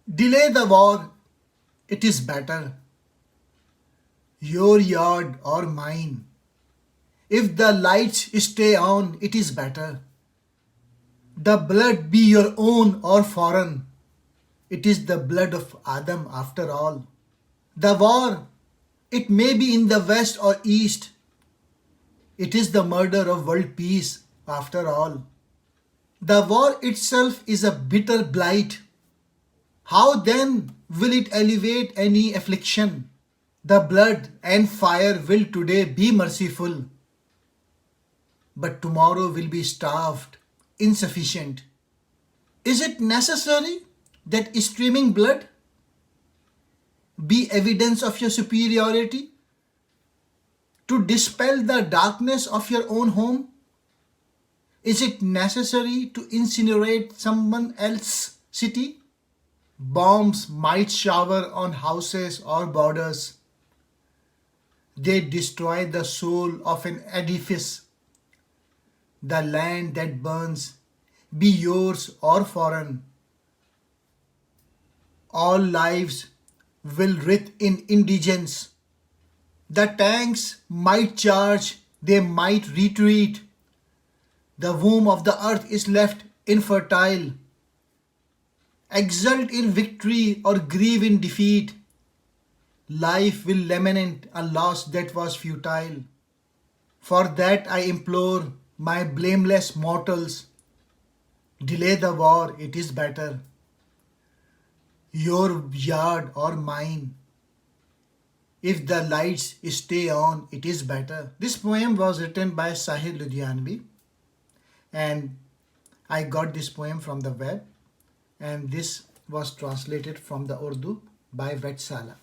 Delay the war, it is better. Your yard or mine. If the lights stay on, it is better. The blood be your own or foreign. It is the blood of Adam after all. The war, it may be in the west or east. It is the murder of world peace after all. The war itself is a bitter blight. How then will it alleviate any affliction? The blood and fire will today be merciful, but tomorrow will be starved, insufficient. Is it necessary that streaming blood be evidence of your superiority to dispel the darkness of your own home? Is it necessary to incinerate someone else's city? Bombs might shower on houses or borders. They destroy the soul of an edifice. The land that burns, be yours or foreign, all lives will writhe in indigence. The tanks might charge, they might retreat. The womb of the earth is left infertile. Exult in victory or grieve in defeat. Life will lament a loss that was futile. For that I implore my blameless mortals, delay the war, it is better. Your yard or mine. If the lights stay on, it is better. This poem was written by Sahir Ludhianvi, and I got this poem from the web, and this was translated from the Urdu by Vetsala.